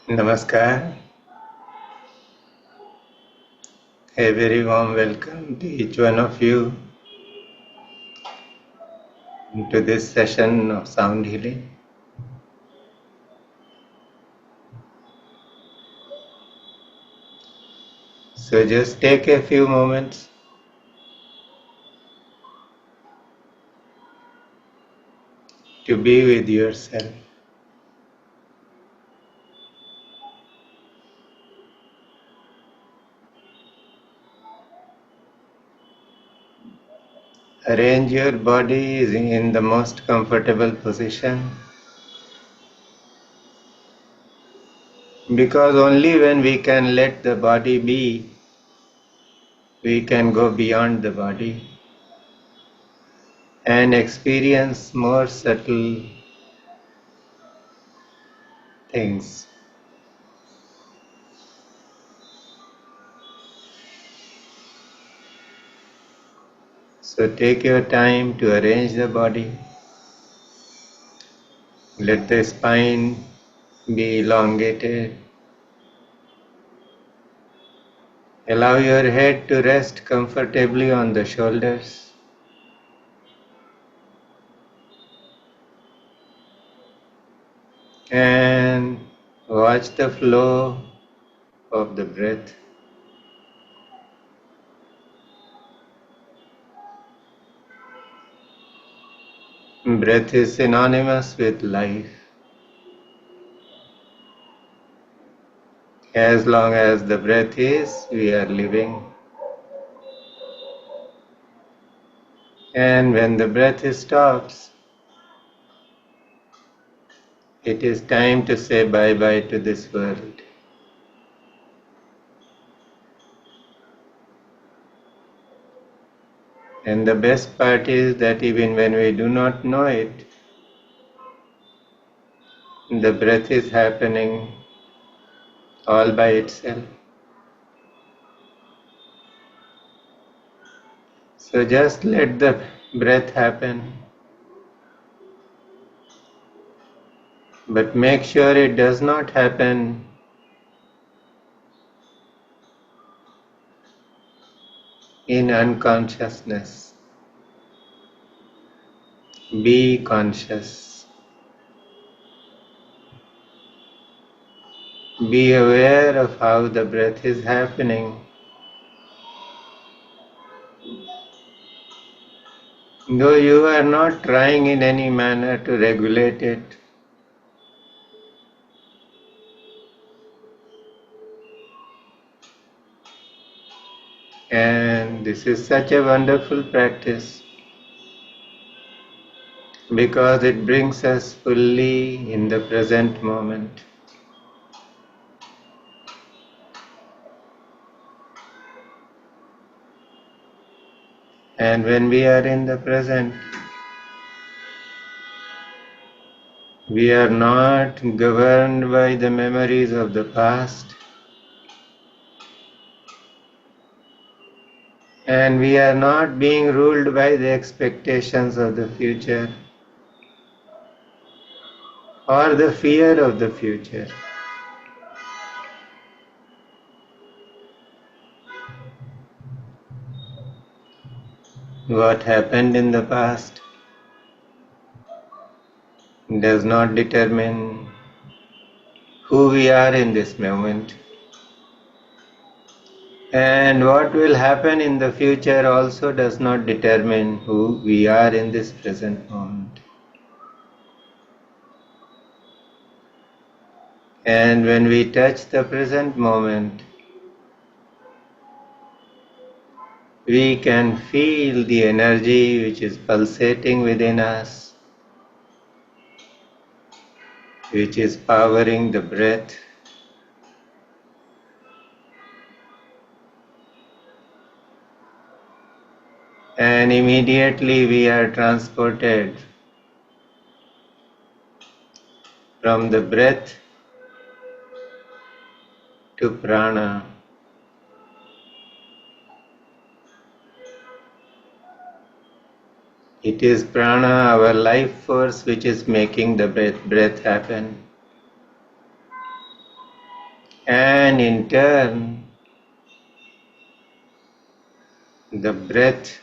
Namaskar. A very warm welcome to each one of you into this session of sound healing. So just take a few moments to be with yourself. Arrange your body in the most comfortable position, because only when we can let the body be, we can go beyond the body and experience more subtle things. So take your time to arrange the body. Let the spine be elongated. Allow your head to rest comfortably on the shoulders. And watch the flow of the breath. Breath is synonymous with life. As long as the breath is, we are living. And when the breath stops, it is time to say bye-bye to this world. And the best part is that even when we do not know it, the breath is happening all by itself. So just let the breath happen, but make sure it does not happen in unconsciousness. Be conscious. Be aware of how the breath is happening. Though you are not trying in any manner to regulate it, and this is such a wonderful practice because it brings us fully in the present moment. And when we are in the present, we are not governed by the memories of the past, and we are not being ruled by the expectations of the future or the fear of the future. What happened in the past does not determine who we are in this moment. And what will happen in the future also does not determine who we are in this present moment. And when we touch the present moment, we can feel the energy which is pulsating within us, which is powering the breath. And immediately we are transported from the breath to prana. It is prana, our life force, which is making the breath happen. And in turn, the breath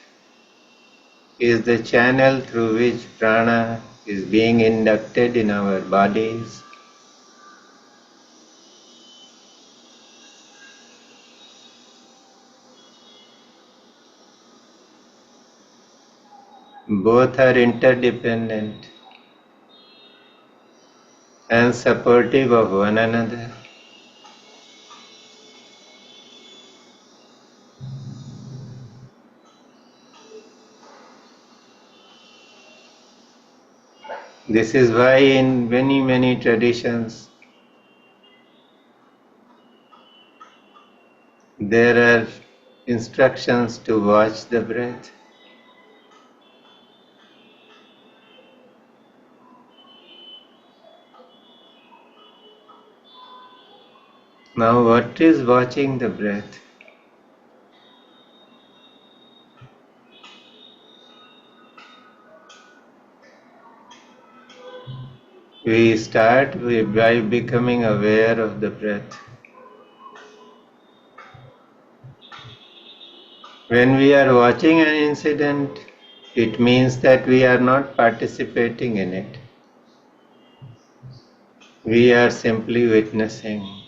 is the channel through which prana is being inducted in our bodies. Both are interdependent and supportive of one another. This is why in many traditions there are instructions to watch the breath. Now, what is watching the breath? We start by becoming aware of the breath. When we are watching an incident, it means that we are not participating in it. We are simply witnessing.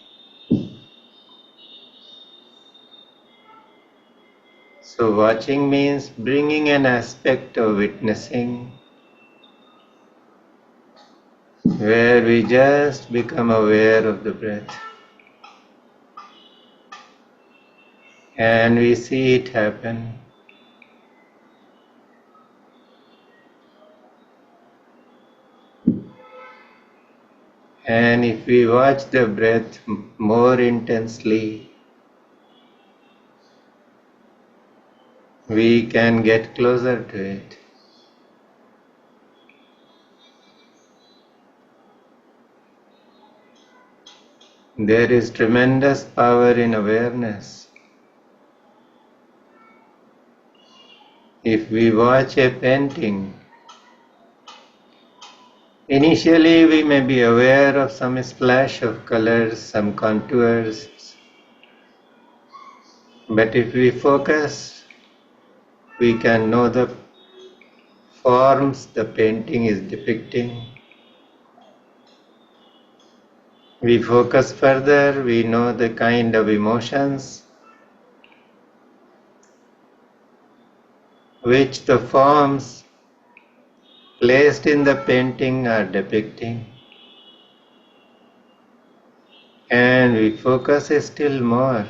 So watching means bringing an aspect of witnessing where we just become aware of the breath and we see it happen. And if we watch the breath more intensely, we can get closer to it. There is tremendous power in awareness. If we watch a painting, initially we may be aware of some splash of colors, some contours, but if we focus, we can know the forms the painting is depicting. We focus further, we know the kind of emotions which the forms placed in the painting are depicting. And we focus still more.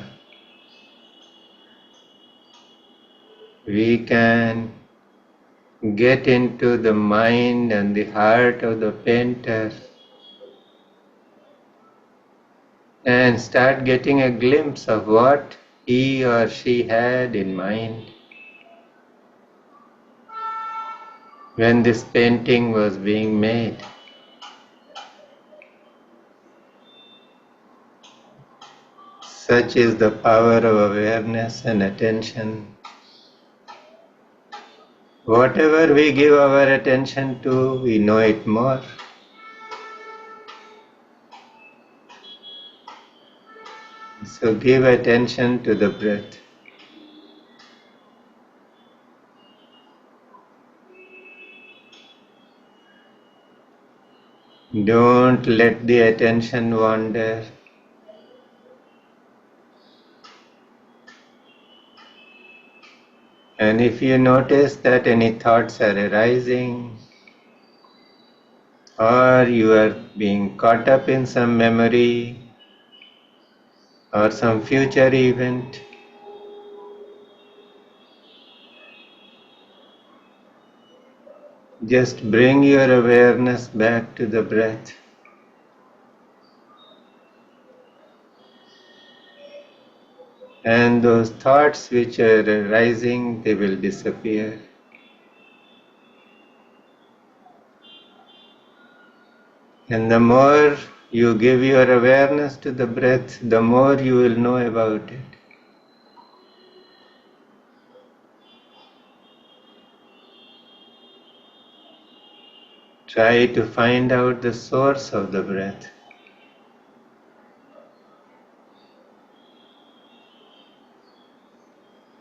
We can get into the mind and the heart of the painter and start getting a glimpse of what he or she had in mind when this painting was being made. Such is the power of awareness and attention. Whatever we give our attention to, we know it more. So give attention to the breath. Don't let the attention wander. And if you notice that any thoughts are arising, or you are being caught up in some memory or some future event, just bring your awareness back to the breath. And those thoughts which are arising, they will disappear. And the more you give your awareness to the breath, the more you will know about it. Try to find out the source of the breath.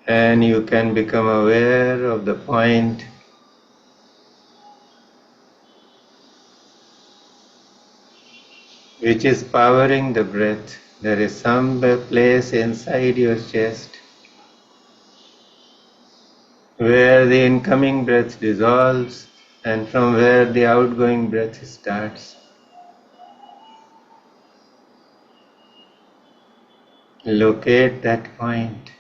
And you can become aware of the point which is powering the breath. There is some place inside your chest where the incoming breath dissolves and from where the outgoing breath starts. Locate that point.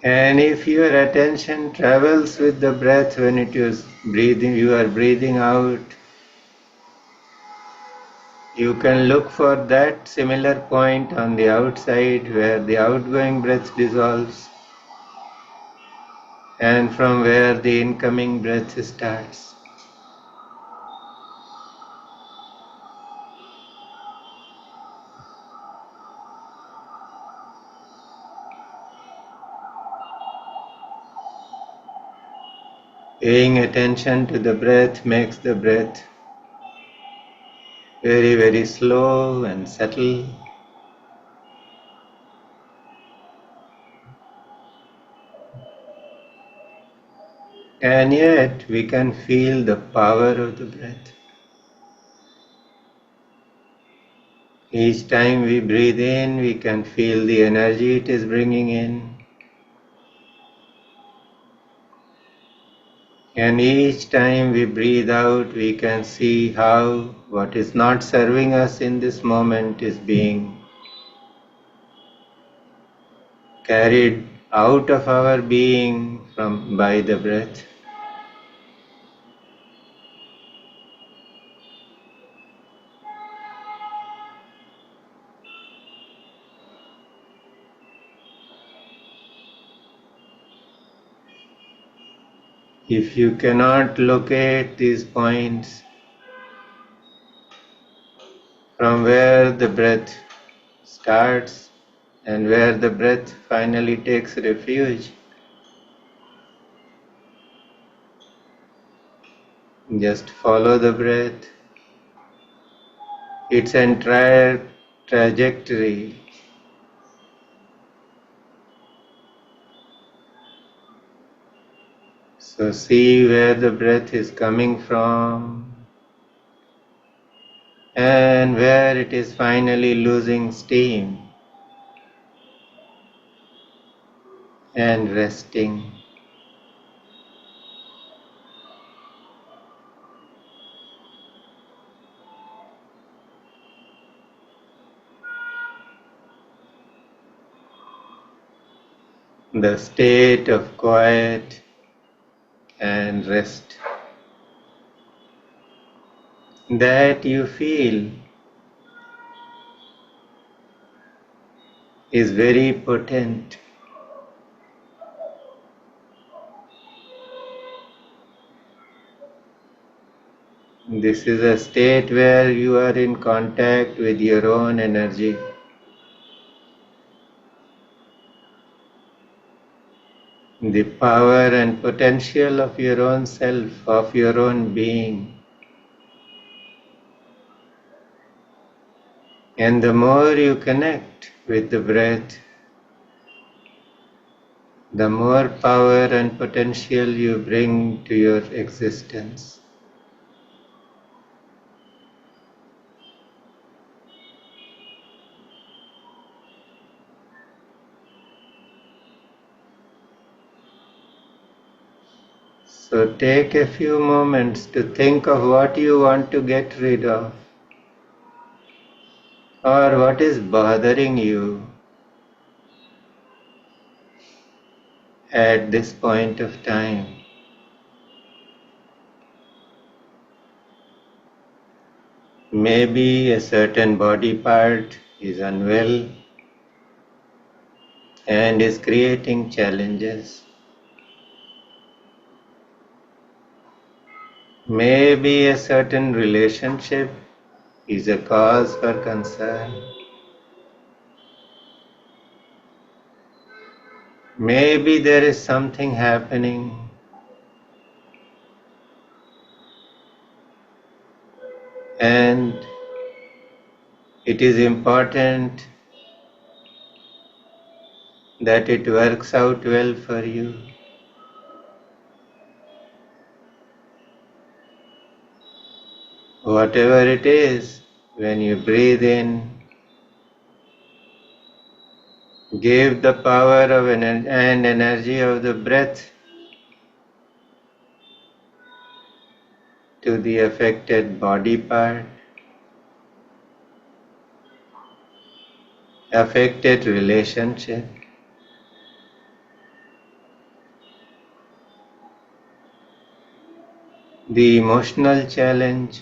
And if your attention travels with the breath when it is breathing, you are breathing out, you can look for that similar point on the outside where the outgoing breath dissolves and from where the incoming breath starts. Paying attention to the breath makes the breath very, very slow and subtle. And yet we can feel the power of the breath. Each time we breathe in, we can feel the energy it is bringing in. And each time we breathe out, we can see how what is not serving us in this moment is being carried out of our being by the breath. If you cannot locate these points from where the breath starts and where the breath finally takes refuge, just follow the breath, its entire trajectory. So see where the breath is coming from and where it is finally losing steam and resting. The state of quiet and rest that you feel is very potent. This is a state where you are in contact with your own energy. The power and potential of your own self, of your own being. And the more you connect with the breath, the more power and potential you bring to your existence. So take a few moments to think of what you want to get rid of, or what is bothering you at this point of time. Maybe a certain body part is unwell and is creating challenges. Maybe a certain relationship is a cause for concern. Maybe there is something happening and it is important that it works out well for you. Whatever it is, when you breathe in, give the power of and energy of the breath to the affected body part, affected relationship. The emotional challenge,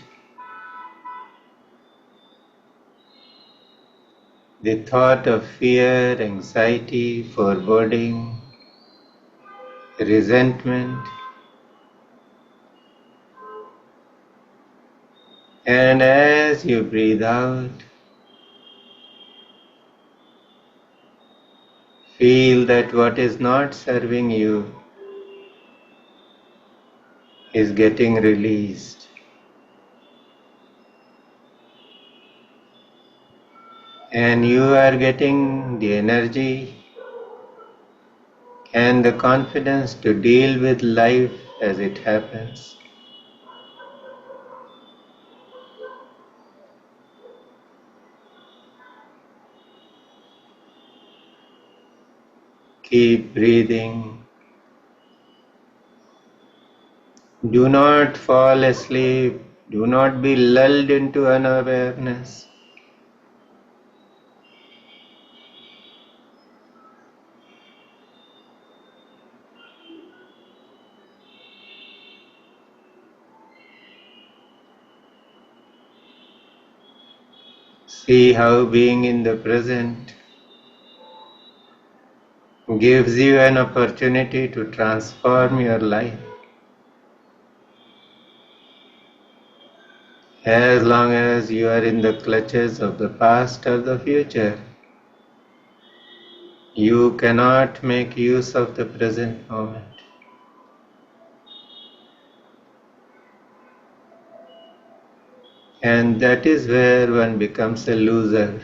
the thought of fear, anxiety, foreboding, resentment, and as you breathe out, feel that what is not serving you is getting released. And you are getting the energy and the confidence to deal with life as it happens. Keep breathing. Do not fall asleep. Do not be lulled into unawareness. See how being in the present gives you an opportunity to transform your life. As long as you are in the clutches of the past or the future, you cannot make use of the present moment. And that is where one becomes a loser.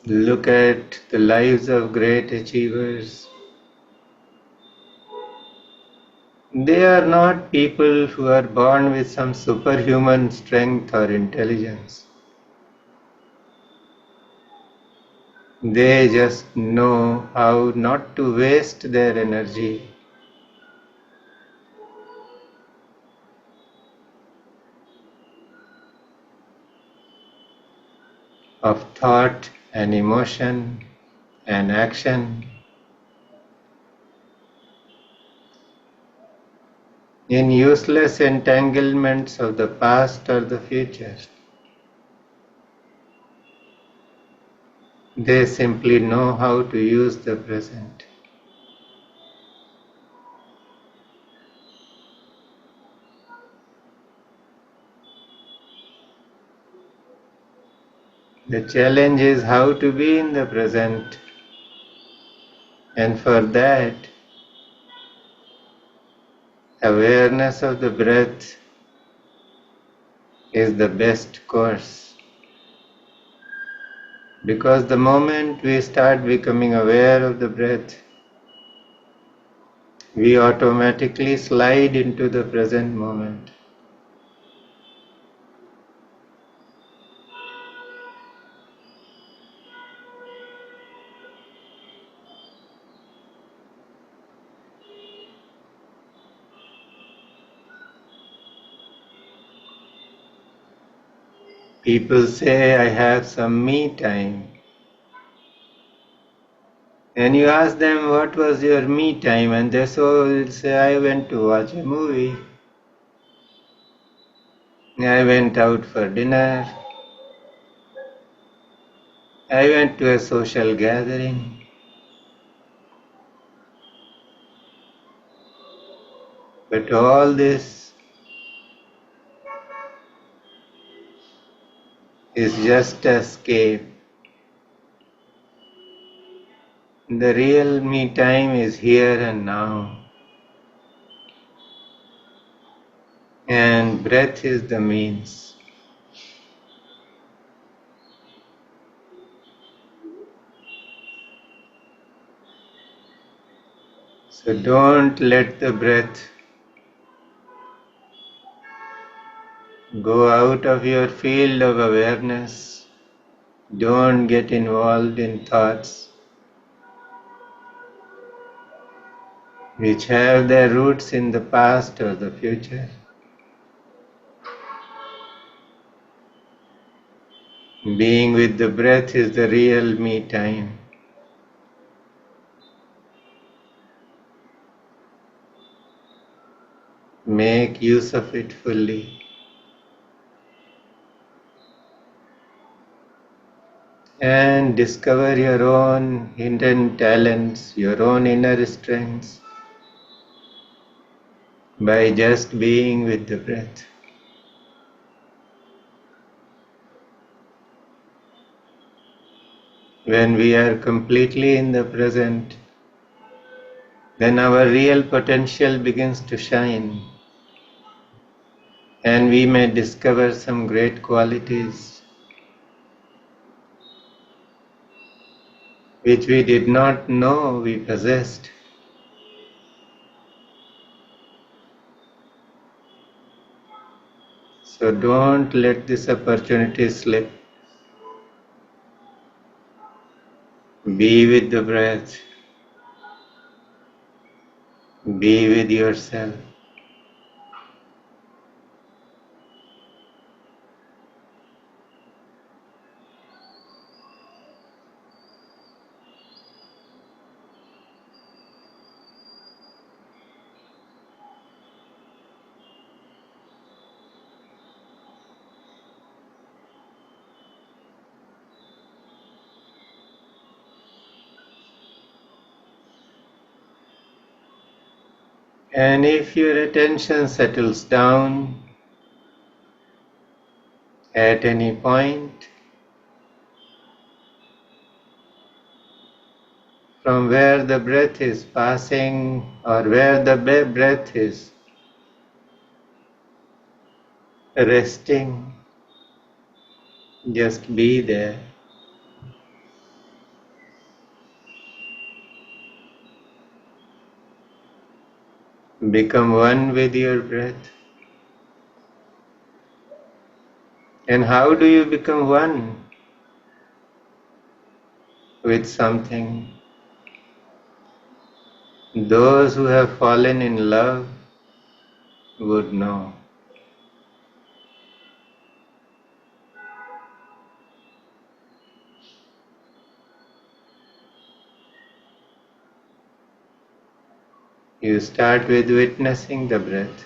Look at the lives of great achievers. They are not people who are born with some superhuman strength or intelligence. They just know how not to waste their energy of thought and emotion and action in useless entanglements of the past or the future. They simply know how to use the present. The challenge is how to be in the present, and for that, awareness of the breath is the best course. Because the moment we start becoming aware of the breath, we automatically slide into the present moment. People say, I have some me time. And you ask them, what was your me time? And they will say, I went to watch a movie. I went out for dinner. I went to a social gathering. But all this is just escape. The real me time is here and now, and breath is the means. So don't let the breath go out of your field of awareness. Don't get involved in thoughts which have their roots in the past or the future. Being with the breath is the real me time. Make use of it fully. And discover your own hidden talents, your own inner strengths by just being with the breath. When we are completely in the present, then our real potential begins to shine, and we may discover some great qualities which we did not know we possessed. So don't let this opportunity slip. Be with the breath. Be with yourself. And if your attention settles down at any point, from where the breath is passing or where the breath is resting, just be there. Become one with your breath. And how do you become one with something? Those who have fallen in love would know. You start with witnessing the breath.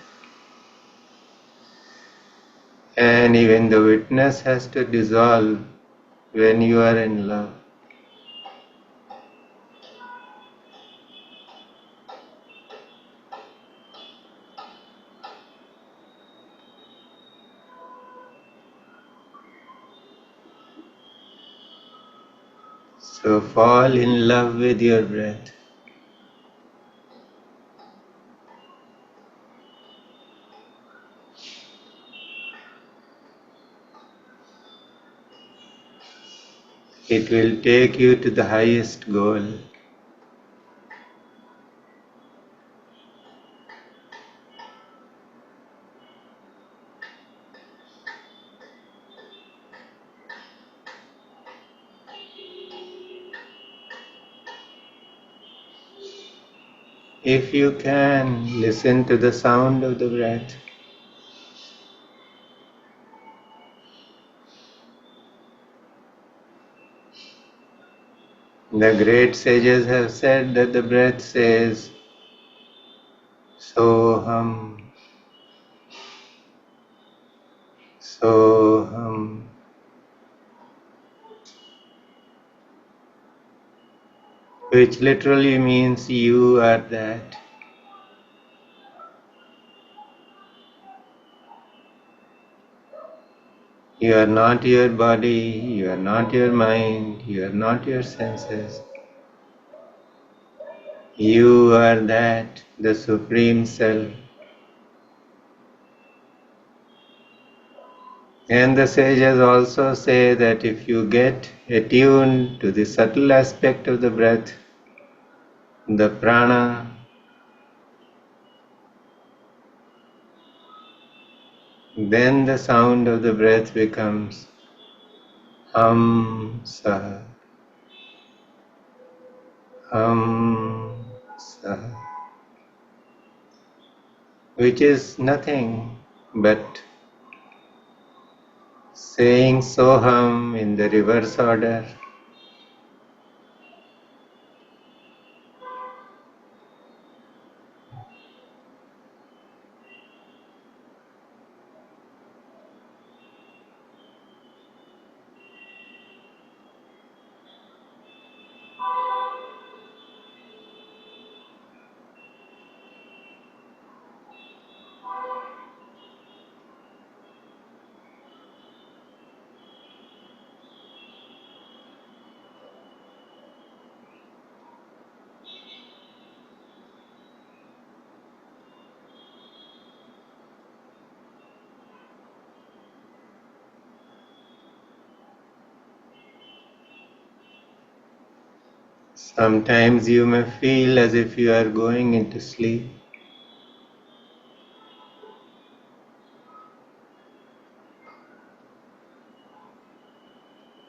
And even the witness has to dissolve when you are in love. So fall in love with your breath. It will take you to the highest goal. If you can, listen to the sound of the breath. The great sages have said that the breath says, Soham, Soham. Which literally means you are that. You are not your body, you are not your mind, you are not your senses. You are that, the Supreme Self. And the sages also say that if you get attuned to the subtle aspect of the breath, the prana, then the sound of the breath becomes hum sah, hum sah, which is nothing but saying soham in the reverse order. Sometimes you may feel as if you are going into sleep.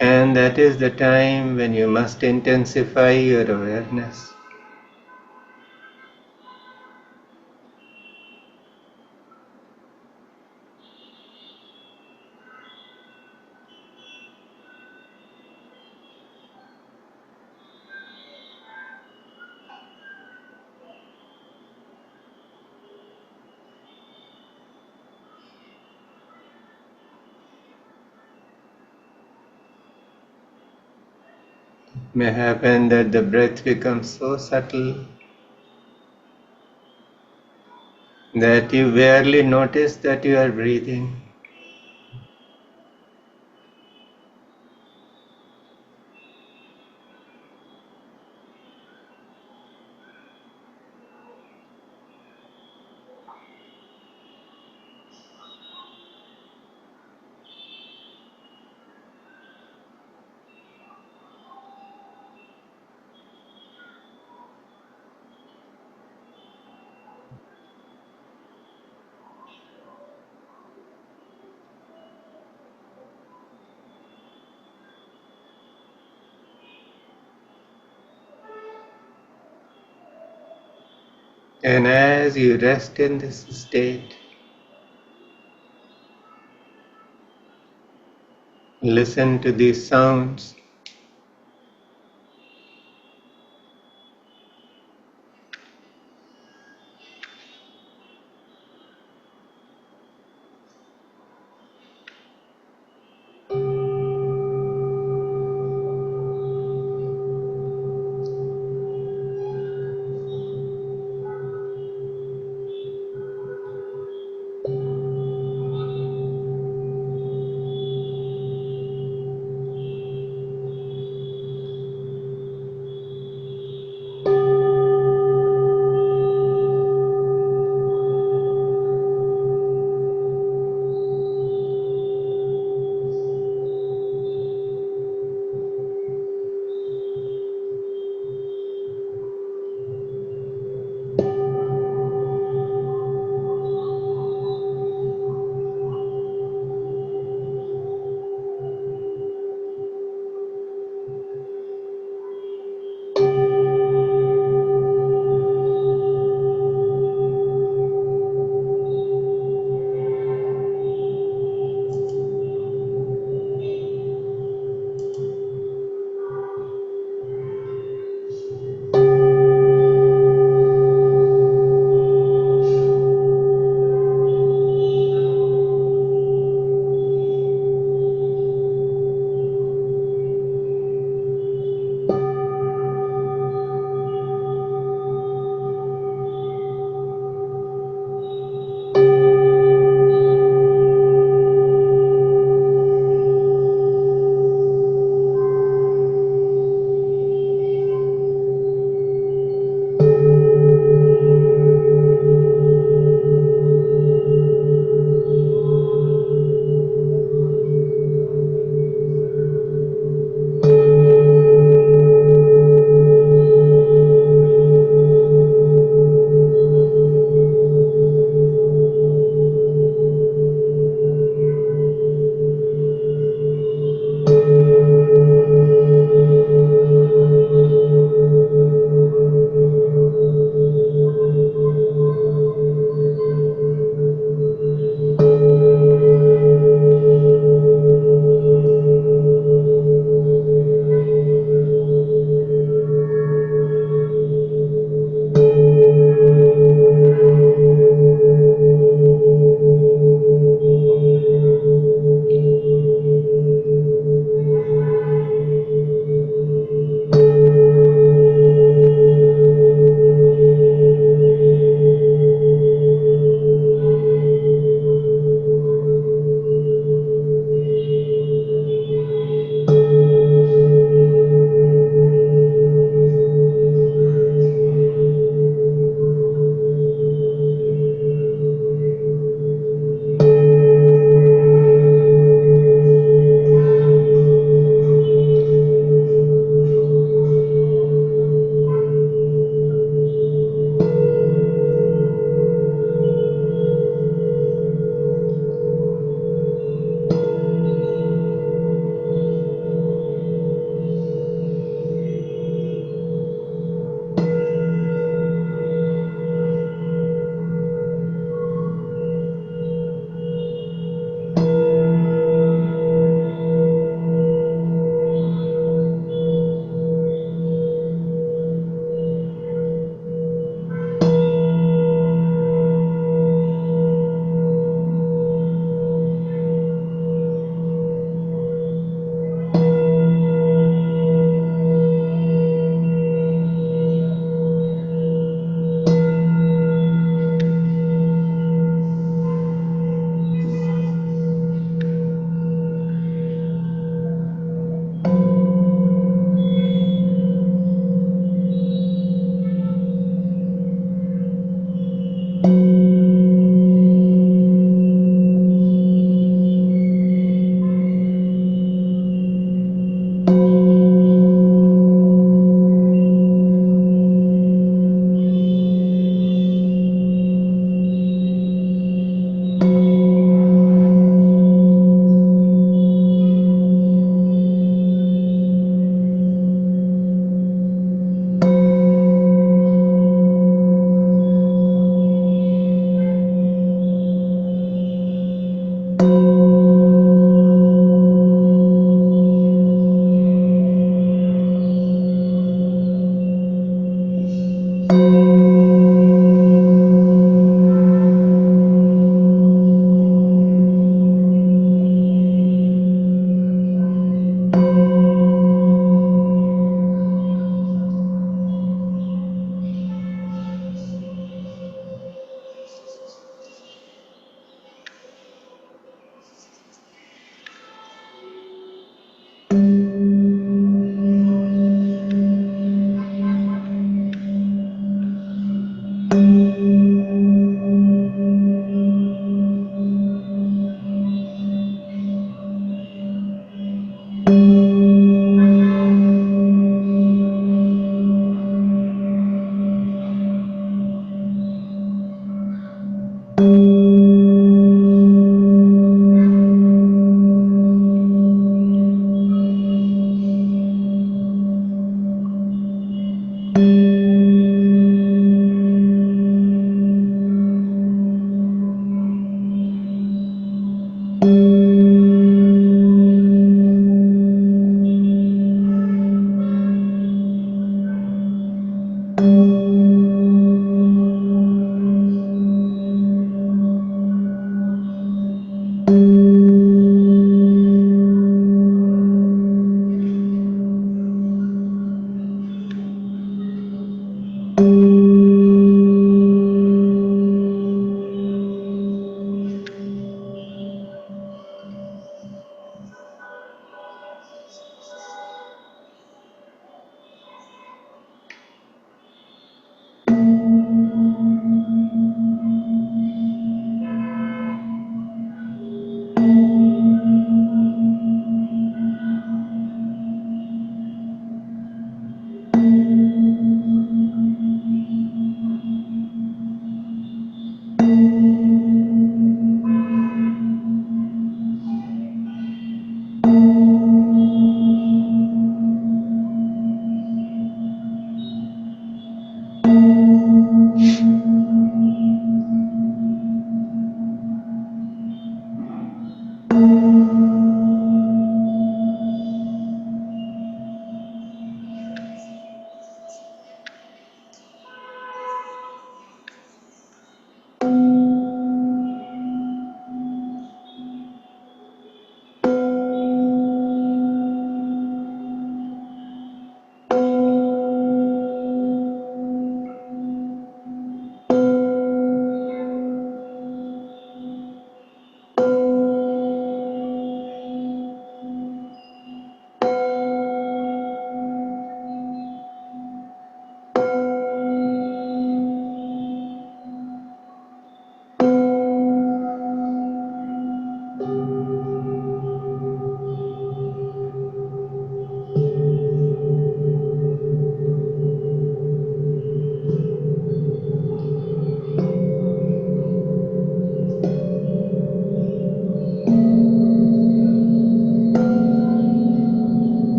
And that is the time when you must intensify your awareness. It may happen that the breath becomes so subtle that you barely notice that you are breathing. And as you rest in this state, listen to these sounds.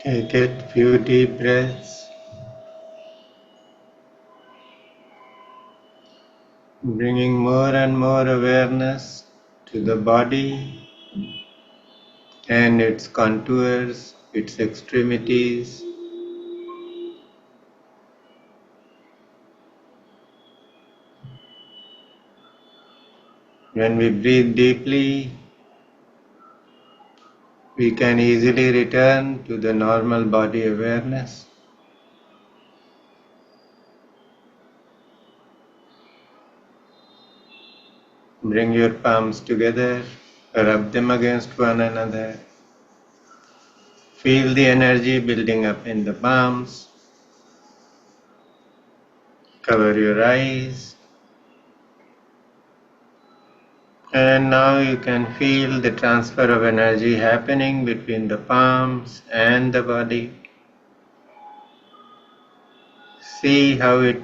Take a few deep breaths, bringing more and more awareness to the body and its contours, its extremities. When we breathe deeply, we can easily return to the normal body awareness. Bring your palms together, rub them against one another. Feel the energy building up in the palms. Cover your eyes. And now you can feel the transfer of energy happening between the palms and the body. See how it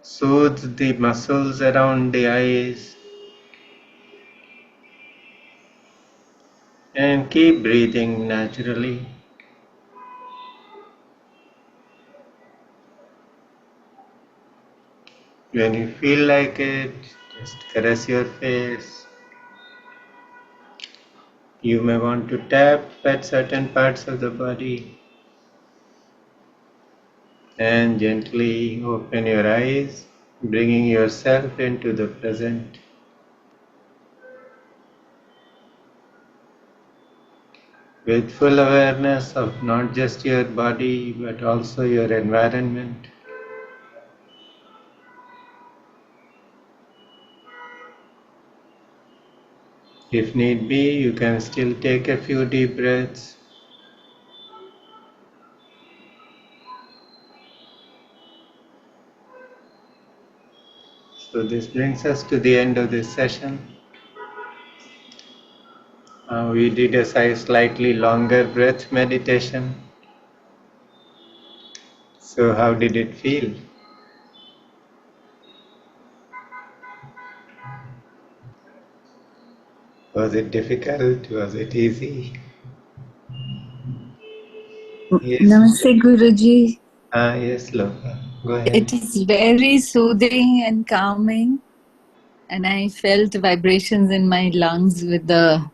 soothes the muscles around the eyes. And keep breathing naturally. When you feel like it, just caress your face. You may want to tap at certain parts of the body and gently open your eyes, bringing yourself into the present. With full awareness of not just your body but also your environment. If need be, you can still take a few deep breaths. So this brings us to the end of this session. We did a slightly longer breath meditation. So how did it feel? Was it difficult? Was it easy? Yes. Namaste, Guruji. Yes, Loka. Go ahead. It is very soothing and calming, and I felt vibrations in my lungs with the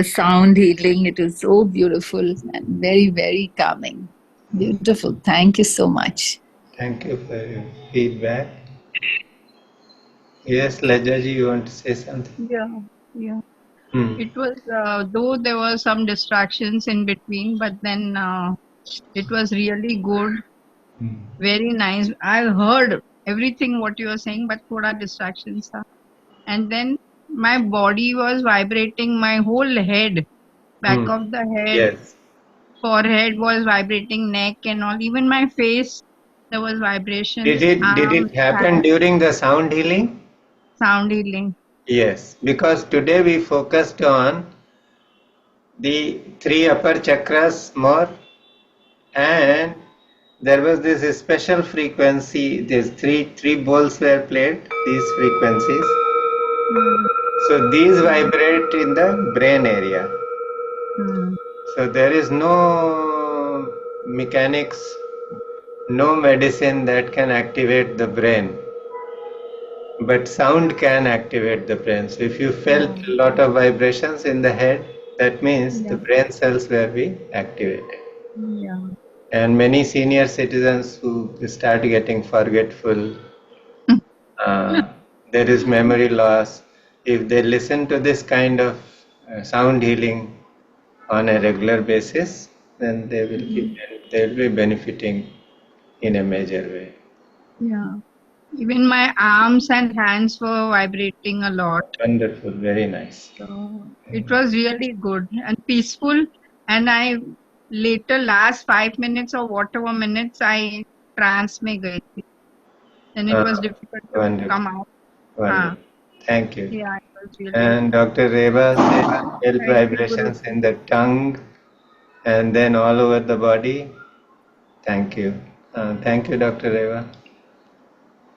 sound healing. It was so beautiful and very, very calming. Beautiful. Thank you so much. Thank you for your feedback. Yes, Lajaji, you want to say something? Yeah. Hmm. It was, though there were some distractions in between, but then it was really good, very nice. I heard everything what you were saying, but thoda distractions tha. And then my body was vibrating, my whole head, back of the head, Yes. forehead was vibrating, neck and all. Even my face, there was Did vibrations, it arms, happen hands, during the sound healing? sound healing. Yes, because today we focused on the three upper chakras more, and there was this special frequency. These three bowls were played. These frequencies. Hmm. So these vibrate in the brain area. Hmm. So there is no mechanics, no medicine that can activate the brain. But sound can activate the brain. So if you felt Yeah. a lot of vibrations in the head, that means the Yeah. brain cells were being activated. Yeah. And many senior citizens who start getting forgetful, uh, there is memory loss. If they listen to this kind of sound healing on a regular basis, then they will be benefiting in a major way. Yeah. Even my arms and hands were vibrating a lot. Wonderful, very nice. So it was really good and peaceful. And I later last 5 minutes or whatever minutes I trance में गई थी. Then it Uh, was difficult to come Wonderful, out. wonderful. Thank you. Yeah, it was really And Dr. Reva said felt thank you, vibrations Guruji. in the tongue and then all over the body. Thank you. Thank you, Dr. Reva.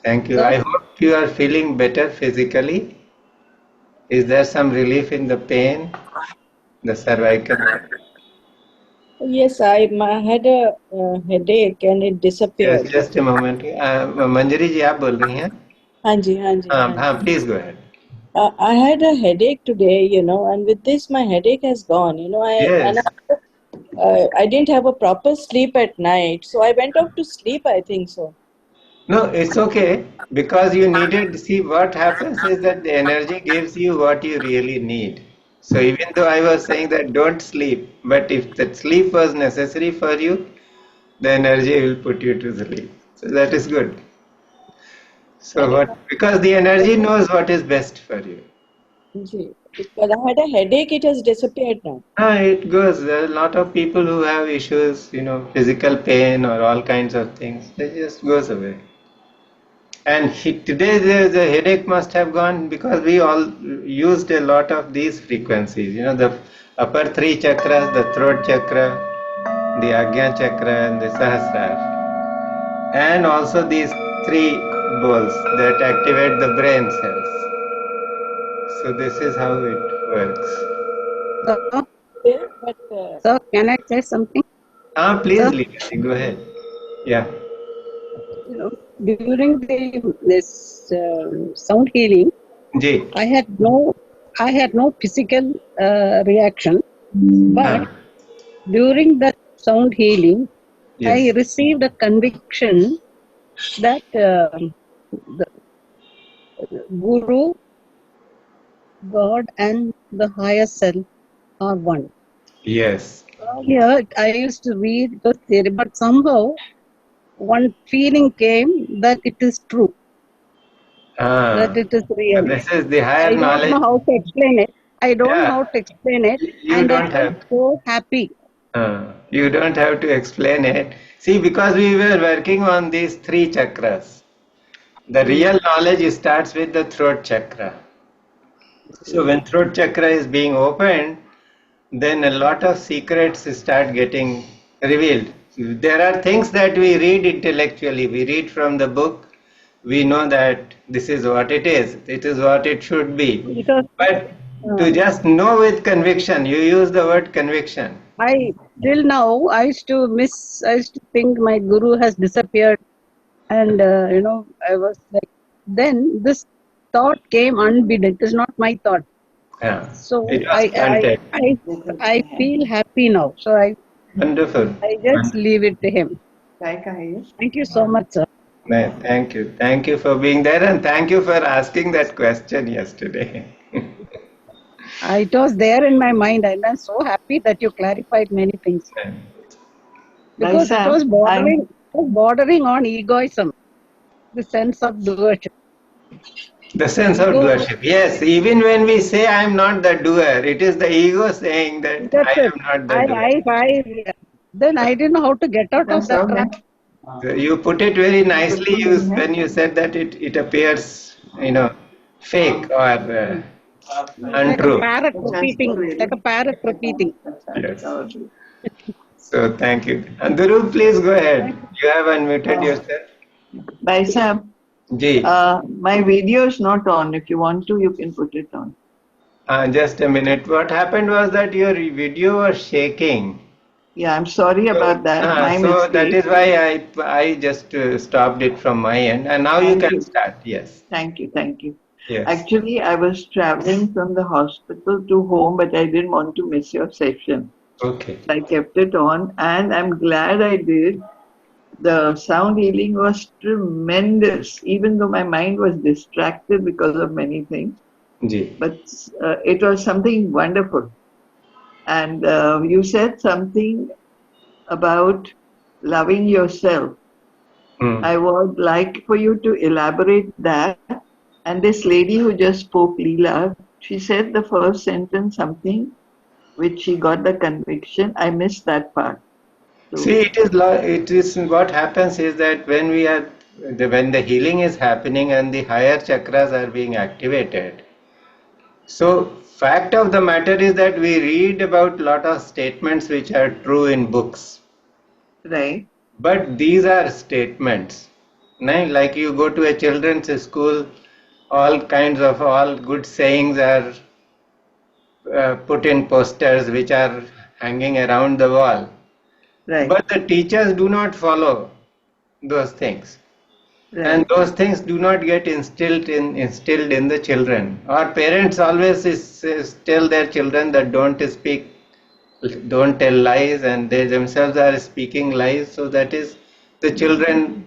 Thank you. I Doc- hope you are feeling better physically. Is there some relief in the pain, the cervical? Yes, I had a headache and it Yes, disappeared. just a moment. मंजरी जी आप बोल रही हैं? हाँ जी, हाँ जी, हाँ हाँ हाँ, जी. please go ahead. I had a headache today, and with this my headache has gone. Yes. I didn't have a proper sleep at night, so I went off to sleep, I think so. No, it's okay because you needed. See, what happens is that the energy gives you what you really need. So even though I was saying that don't sleep, but if that sleep was necessary for you, the energy will put you to sleep. So that is good. So And what? Because the energy knows what is best for you. because I had a headache, it has disappeared now. Ah, it goes. There are a lot of people who have issues, physical pain or all kinds of things. It just goes away. And today the headache must have gone because we all used a lot of these frequencies. The upper three chakras, the throat chakra, the Agnya chakra, and the Sahasrara, and also these three bowls that activate the brain cells. So this is how it works. Sir, Okay, but sir, can I say something? Please, Sir, Lisa, go ahead. Yeah. you know, during this sound healing, Ji. I had no physical reaction, but Ah, during that sound healing, I yes. received a conviction that the Guru, God, and the higher self are one. Yes. Earlier, I used to read the theory, but somehow one feeling came that it is true, that Ah, it is so real. this is the higher I don't knowledge. know how to explain it. I don't know Yeah. how to explain it, You and I don't felt have. so happy. You don't have to explain it. See, because we were working on these three chakras, the Mm. real knowledge starts with the throat chakra. So when throat chakra is being opened, then a lot of secrets start getting revealed. There are things that we read intellectually. We read from the book. We know that this is what it is. It is what it should be. Because But uh, to just know with conviction, you use the word conviction. I till now I used to miss. I used to think my guru has disappeared, and I was like, then this thought came unbidden. It is not my thought. Yeah, So it was planted. I feel happy now. So Wonderful. I just leave it to him. Thank you so much, sir. Thank you. Thank you for being there and thank you for asking that question yesterday. It was there in my mind, and I'm so happy that you clarified many things because it was bordering on egoism, the sense of doership. The sense of Ego, doership. Yes, even when we say I am not the doer, it is the ego saying that that's I it. am not the doer. Then I didn't know how to get out of that trap. So you put it very nicely when you said that it appears, fake or Like a untrue. parrot repeating, like a parrot repeating. Yes. So thank you. Anduru, please go ahead. Thank you. You have unmuted yourself. Bye, Sam. Ji. My video is not on. If you want to, you can put it on. Just a minute. What happened was that your video was shaking. Yeah, I'm sorry So, about that. My so that mistake. is why I just stopped it from my end, and now you Thank can you. start. Yes, Thank you. Thank you. yes. Actually, I was traveling from the hospital to home, but I didn't want to miss your session. Okay. I kept it on, and I'm glad I did. The sound healing was tremendous, even though my mind was distracted because of many things. Ji. But it was something wonderful. And you said something about loving yourself. Hmm. I would like for you to elaborate that. And this lady who just spoke, Leela, she said the first sentence something which she got the conviction. I missed that part. See, So, it is what happens is that when the healing is happening and the higher chakras are being activated. So, fact of the matter is that we read about lot of statements which are true in books. right, But these are statements. No, like you go to a children's school, all good sayings are put in posters which are hanging around the wall. Right. But the teachers do not follow those things. And Right. those things do not get instilled in the children. Our parents always tell their children that don't tell lies, and they themselves are speaking lies. So that is, the children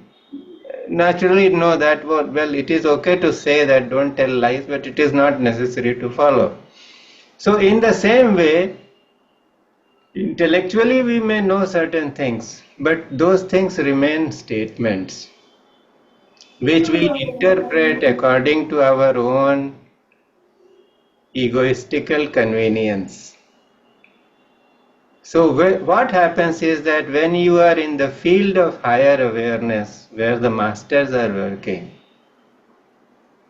naturally know that, well, it is okay to say that don't tell lies, but it is not necessary to follow. So in the same way, intellectually we may know certain things, but those things remain statements which we interpret according to our own egoistical convenience. So what happens is that when you are in the field of higher awareness where the masters are working,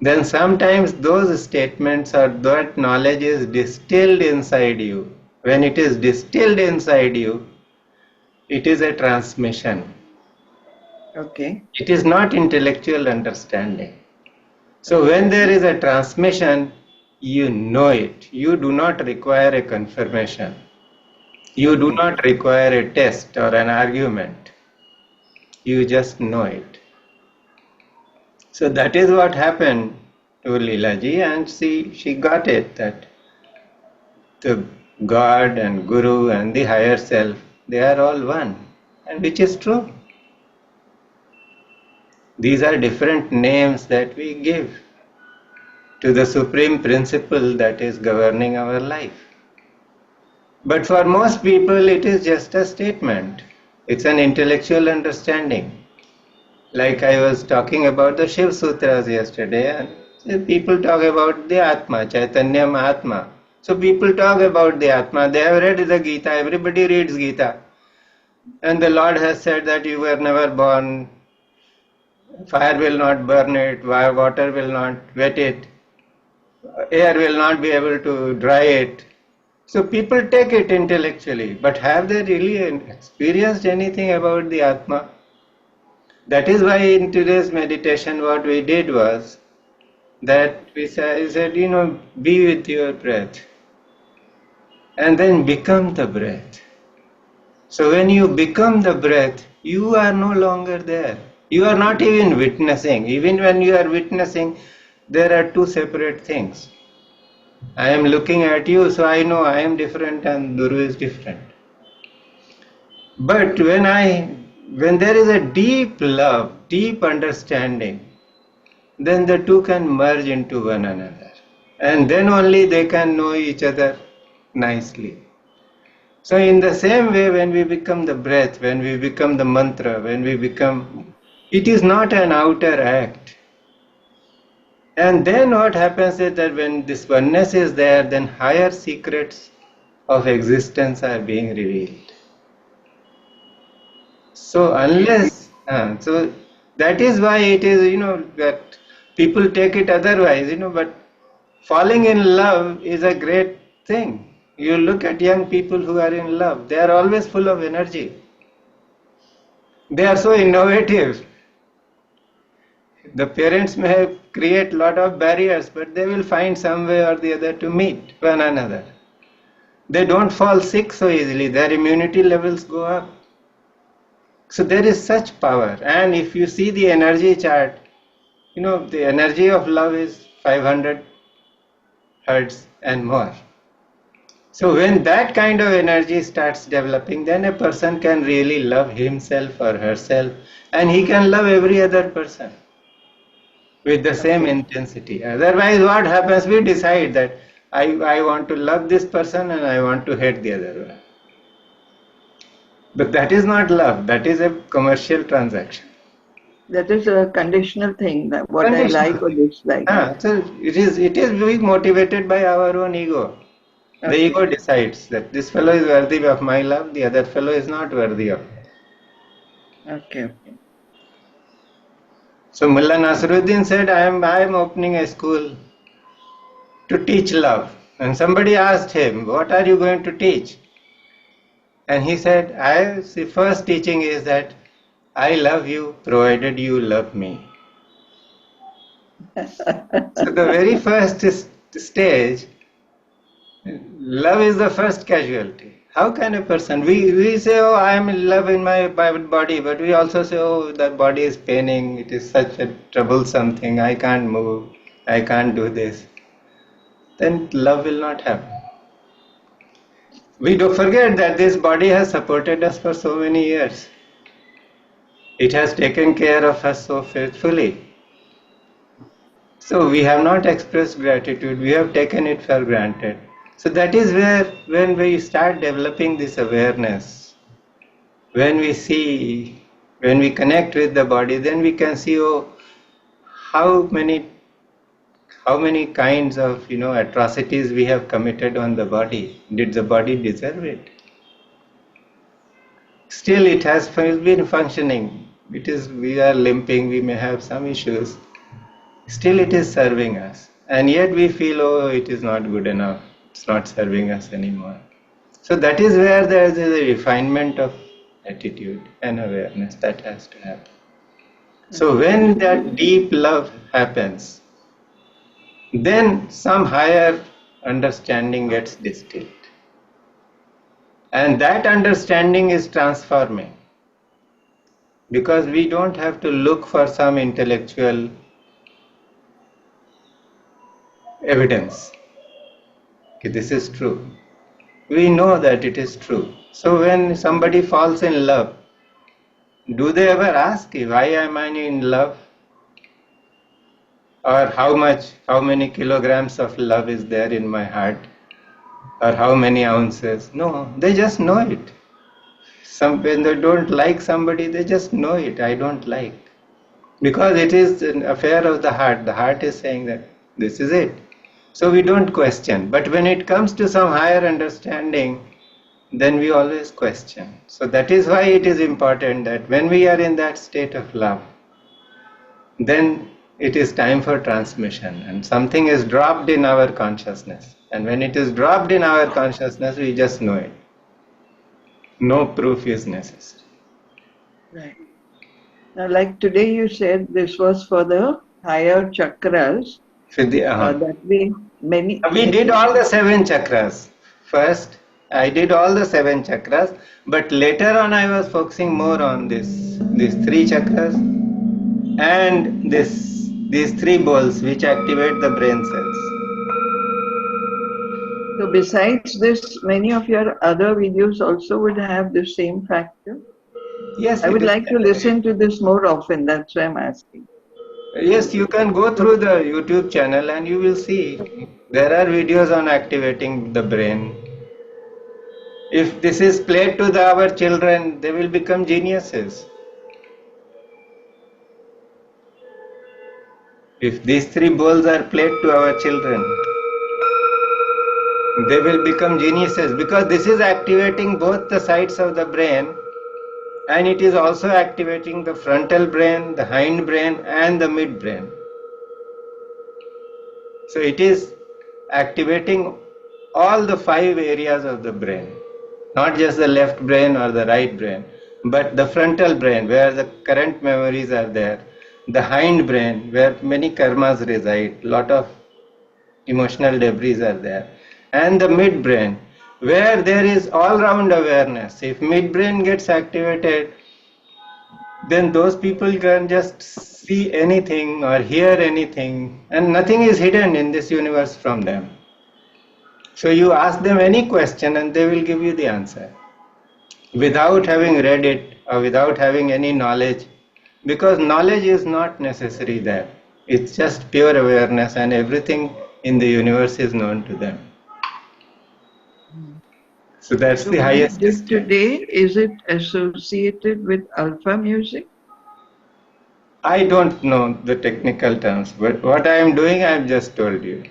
then sometimes those statements or that knowledge is distilled inside you. When it is distilled inside you, it is a transmission. Okay. It is not intellectual understanding. So when there is a transmission, you know it. You do not require a confirmation. You do not require a test or an argument. You just know it. So that is what happened to Leelaji, and she got it, that the God and Guru and the higher self, they are all one, and which is true. These are different names that we give to the supreme principle that is governing our life. But for most people, it is just a statement. It's an intellectual understanding. Like I was talking about the Shiv Sutras yesterday, and people talk about the Atma, Chaitanya Mahatma. So people talk about the Atma. They have read the Gita. Everybody reads Gita. And the Lord has said that you were never born. Fire will not burn it. Water will not wet it. Air will not be able to dry it. So people take it intellectually, but have they really experienced anything about the Atma? That is why in today's meditation what we did was that we said, be with your breath and then become the breath. So when you become the breath, you are no longer there. You are not even witnessing. Even when you are witnessing, there are two separate things. I am looking at you, so I know I am different and Guru is different. But when there is a deep love, deep understanding, then the two can merge into one another. And then only they can know each other nicely. So in the same way, when we become the breath, when we become the mantra, it is not an outer act. And then what happens is that when this oneness is there, then higher secrets of existence are being revealed. So so that is why it is, that people take it otherwise, but falling in love is a great thing. You look at young people who are in love, they are always full of energy. They are so innovative. The parents may create lot of barriers, but they will find some way or the other to meet one another. They don't fall sick so easily, their immunity levels go up. So there is such power. And if you see the energy chart, the energy of love is 500 hertz and more. So when that kind of energy starts developing, then a person can really love himself or herself, and he can love every other person with the same intensity. Otherwise, what happens? We decide that I want to love this person and I want to hate the other one. But that is not love. That is a commercial transaction. That is a conditional thing, that what I like or dislike. So it is being motivated by our own ego. The ego decides that this fellow is worthy of my love, the other fellow is not worthy of it. Okay. So Mullah Nasruddin said, I am opening a school to teach love. And somebody asked him, what are you going to teach? And he said, the first teaching is that I love you provided you love me. So the very first stage, love is the first casualty. How can a person, we say, oh, I am in love in my body, but we also say, oh, that body is paining, it is such a troublesome thing, I can't move, I can't do this. Then love will not happen. We don't forget that this body has supported us for so many years. It has taken care of us so faithfully. So we have not expressed gratitude, we have taken it for granted. So that is where, when we start developing this awareness, when we see, when we connect with the body, then we can see, oh, how many kinds of atrocities we have committed on the body. Did the body deserve it? Still, it has been functioning. We are limping, we may have some issues. Still, it is serving us. And yet we feel, oh, it is not good enough. It's not serving us anymore. So that is where there is a refinement of attitude and awareness that has to happen. So when that deep love happens, then some higher understanding gets distilled. And that understanding is transforming. Because we don't have to look for some intellectual evidence. Okay, this is true. We know that it is true. So when somebody falls in love, do they ever ask, why am I in love? Or how many kilograms of love is there in my heart? Or how many ounces? No, they just know it. When they don't like somebody, they just know it. I don't like. Because it is an affair of the heart. The heart is saying that this is it. So we don't question. But when it comes to some higher understanding, then we always question. So that is why it is important that when we are in that state of love, then it is time for transmission and something is dropped in our consciousness. And when it is dropped in our consciousness, we just know it. No proof is necessary. Right. Now, like today you said this was for the higher chakras. That we did all the 7 chakras. First, I did all the 7 chakras, but later on I was focusing more on these 3 chakras and these 3 balls which activate the brain cells. So besides this, many of your other videos also would have the same factor? Yes. I would like to listen to this more often, that's why I'm asking. Yes, you can go through the YouTube channel and you will see there are videos on activating the brain. If this is played to our children, they will become geniuses. If these 3 balls are played to our children, they will become geniuses because this is activating both the sides of the brain and it is also activating the frontal brain, the hind brain and the mid brain. So it is activating all the 5 areas of the brain, not just the left brain or the right brain, but the frontal brain where the current memories are there, the hind brain where many karmas reside, lot of emotional debris are there, and the mid brain where there is all-round awareness. If mid brain gets activated, then those people can just see anything or hear anything, and nothing is hidden in this universe from them. So you ask them any question and they will give you the answer without having read it or without having any knowledge, because knowledge is not necessary there. It's just pure awareness and everything in the universe is known to them. So that's the highest. Today, is it associated with alpha music? I don't know the technical terms, but what I am doing, I have just told you.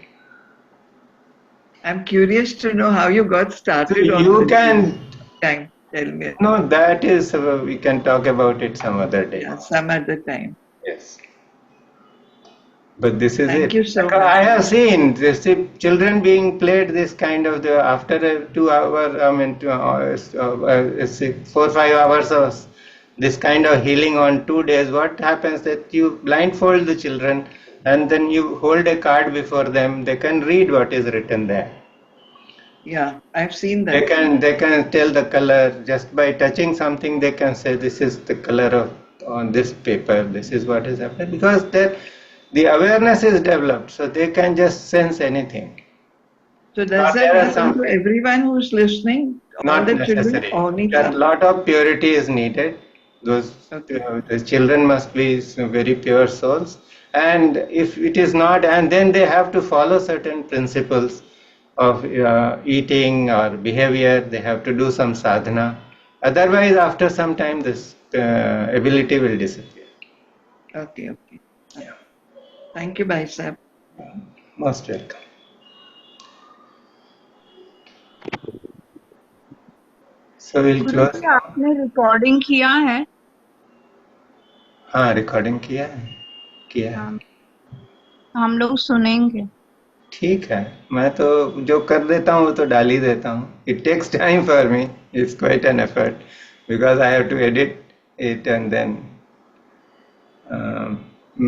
I'm curious to know how you got started. So you can tell me. No, that is we can talk about it some other day. Yeah, some other time. Yes. But this is Thank it. You so much. I have seen this children being played this kind of after a 2 hour, 4 5 hours of this kind of healing on 2 days. What happens that you blindfold the children and then you hold a card before them. They can read what is written there. Yeah, I've seen They that. can tell the color just by touching something. They can say this is the color of on this paper. This is what is happening because the awareness is developed, so they can just sense anything. So does Or that there are happen some to everyone who's listening? All not the children, necessary. or only A some? lot of purity is needed. Okay. The children must be very pure souls, and if it is not, and then they have to follow certain principles of eating or behavior. They have to do some sadhana. Otherwise, after some time, this ability will disappear. Okay. Okay. Yeah. Thank you, Bhai Sahib. Most welcome. So we'll close Guruji now. आपने recording किया है? हाँ, recording किया है. हाँ, हम लोग सुनेंगे. ठीक है, मैं तो जो कर देता हूँ वो तो डाल ही देता हूँ. It takes time for me. It's quite an effort because I have to edit it and then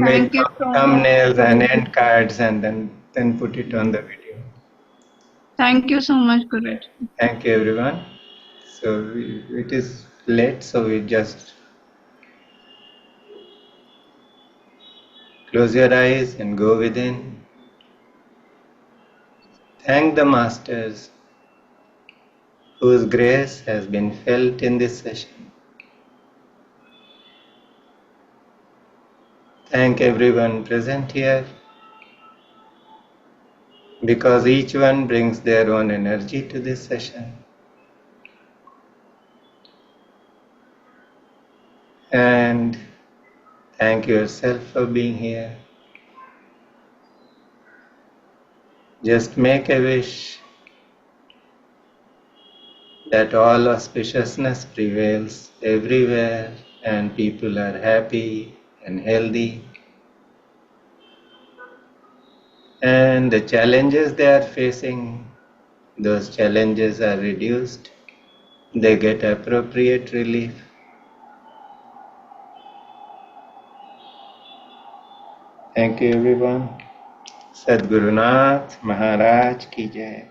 make thank you so much thumbnails and Guruji. end cards and then put it on the video. Thank you so much Okay. Guruji. Thank you everyone. So it is late, so we just close your eyes and go within. Thank the masters whose grace has been felt in this session. Thank everyone present here because each one brings their own energy to this session. And thank yourself for being here. Just make a wish that all auspiciousness prevails everywhere and people are happy and healthy. And the challenges they are facing, those challenges are reduced. They get appropriate relief. Thank you everyone. Sadguru Nath Maharaj ki jai.